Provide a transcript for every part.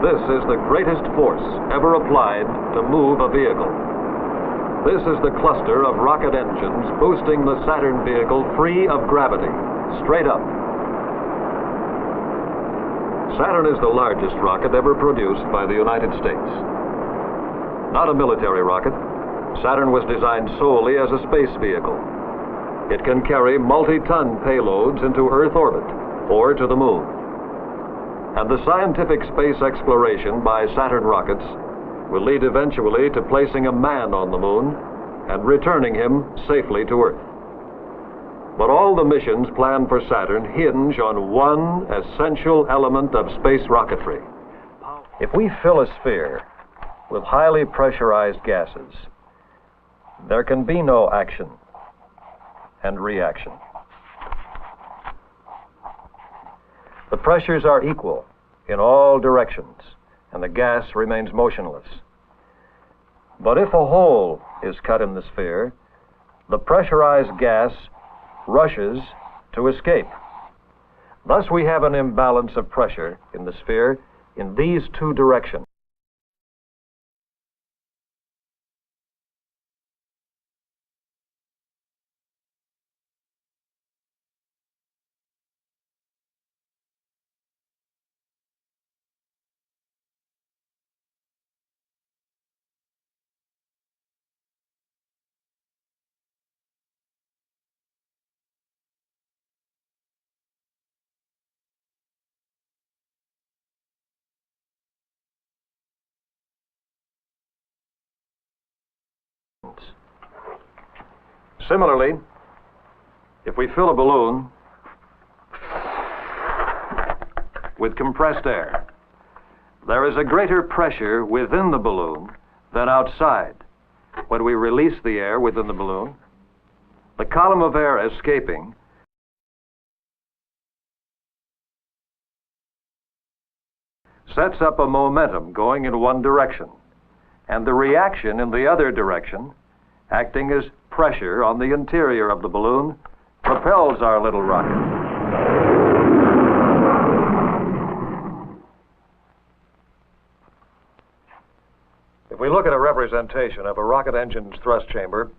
This is the greatest force ever applied to move a vehicle. This is the cluster of rocket engines boosting the Saturn vehicle free of gravity, straight up. Saturn is the largest rocket ever produced by the United States. Not a military rocket, Saturn was designed solely as a space vehicle. It can carry multi-ton payloads into Earth orbit or to the moon. And the scientific space exploration by Saturn rockets will lead eventually to placing a man on the moon and returning him safely to Earth. But all the missions planned for Saturn hinge on one essential element of space rocketry. If we fill a sphere with highly pressurized gases, there can be no action and reaction. The pressures are equal in all directions, and the gas remains motionless. But if a hole is cut in the sphere, the pressurized gas rushes to escape. Thus we have an imbalance of pressure in the sphere in these two directions. Similarly, if we fill a balloon with compressed air, there is a greater pressure within the balloon than outside. When we release the air within the balloon, the column of air escaping sets up a momentum going in one direction, and the reaction in the other direction, acting as pressure on the interior of the balloon, propels our little rocket. If we look at a representation of a rocket engine's thrust chamber,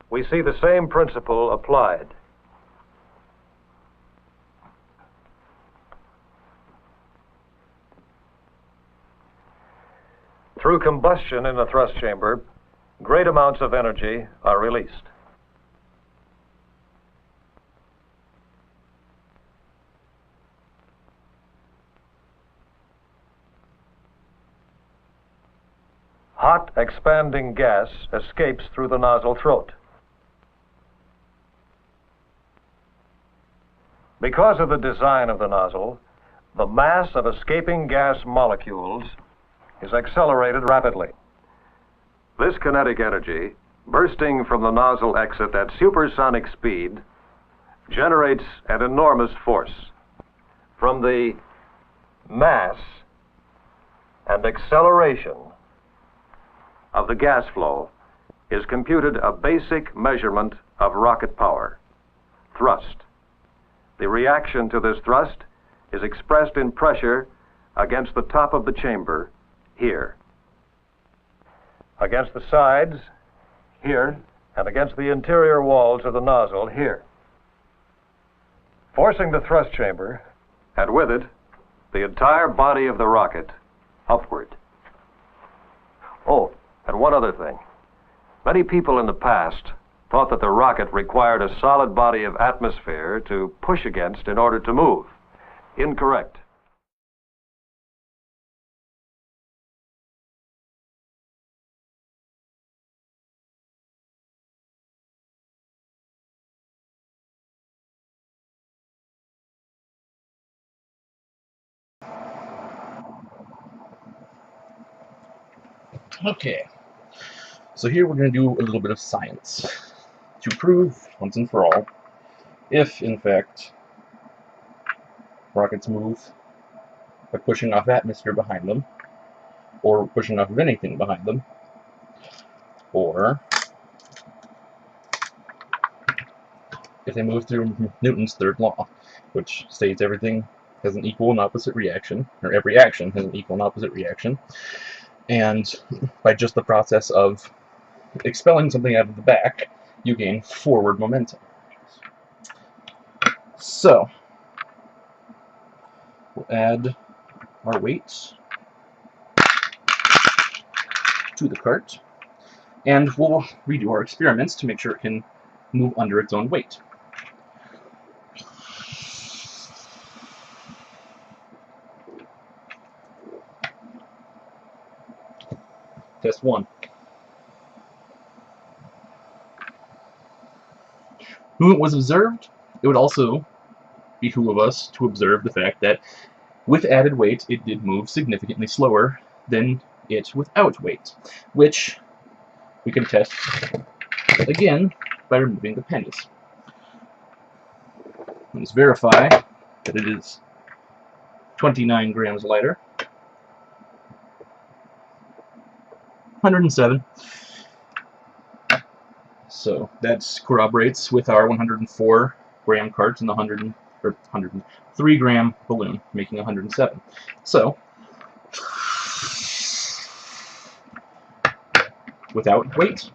we see the same principle applied. Through combustion in the thrust chamber, great amounts of energy are released. Hot, expanding gas escapes through the nozzle throat. Because of the design of the nozzle, the mass of escaping gas molecules is accelerated rapidly. This kinetic energy, bursting from the nozzle exit at supersonic speed, generates an enormous force. From the mass and acceleration of the gas flow is computed a basic measurement of rocket power, thrust. The reaction to this thrust is expressed in pressure against the top of the chamber here, against the sides here, and against the interior walls of the nozzle here, forcing the thrust chamber, and with it, the entire body of the rocket upward. Oh, and one other thing. Many people in the past thought that the rocket required a solid body of atmosphere to push against in order to move. Incorrect. Okay, So here we're going to do a little bit of science to prove once and for all if, in fact, rockets move by pushing off atmosphere behind them, or pushing off of anything behind them, or if they move through Newton's third law, which states everything has an equal and opposite reaction, or every action has an equal and opposite reaction, and by just the process of expelling something out of the back, you gain forward momentum. So, we'll add our weights to the cart, and we'll redo our experiments to make sure it can move under its own weight. Test 1. Movement was observed. It would also behoove us to observe the fact that with added weight, it did move significantly slower than it without weight, which we can test again by removing the pennies. Let's verify that it is 29 grams lighter. 107. So that corroborates with our 104 gram cart and the 103 gram balloon, making 107. So, without weight,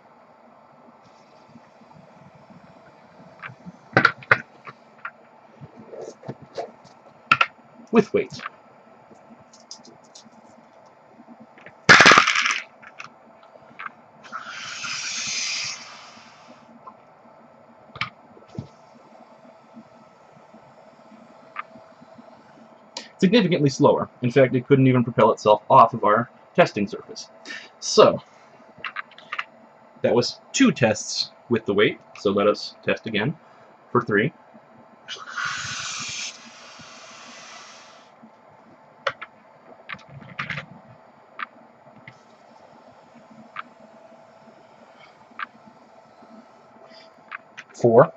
with weight. Significantly slower. In fact, it couldn't even propel itself off of our testing surface. So, that was 2 tests with the weight, so let us test again for 3. Four.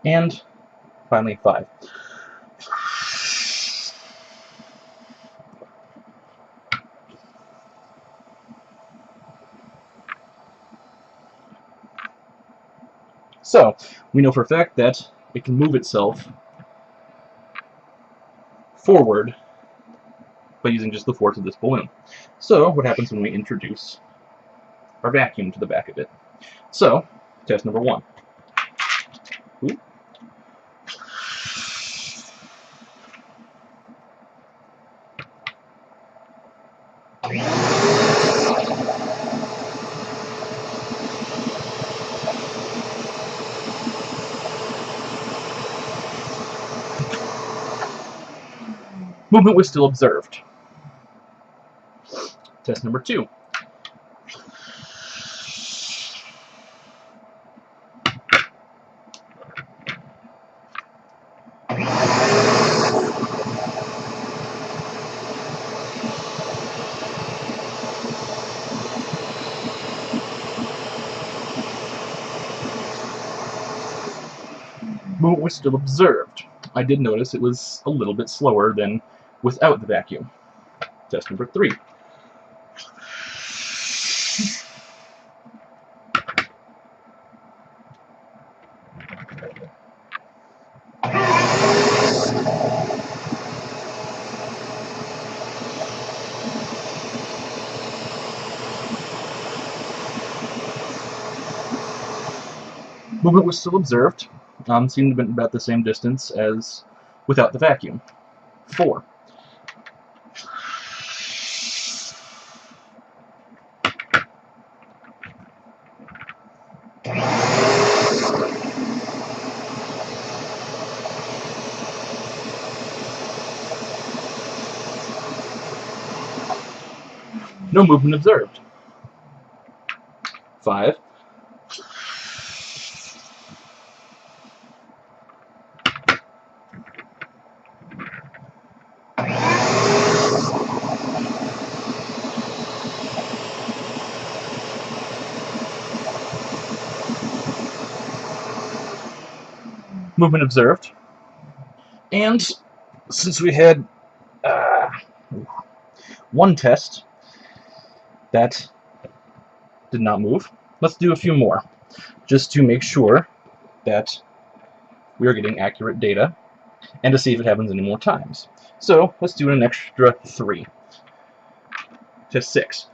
And finally 5. So, we know for a fact that it can move itself forward by using just the force of this balloon. So, what happens when we introduce our vacuum to the back of it? So, test number 1. Ooh. Movement was still observed. Test number 2. Movement was still observed. I did notice it was a little bit slower than without the vacuum. Test number 3. Movement was still observed. Seemed to be about the same distance as without the vacuum. 4. No movement observed. 5. movement observed. And since we had one test that did not move, let's do a few more, just to make sure that we are getting accurate data, and to see if it happens any more times. So let's do an extra 3 to 6.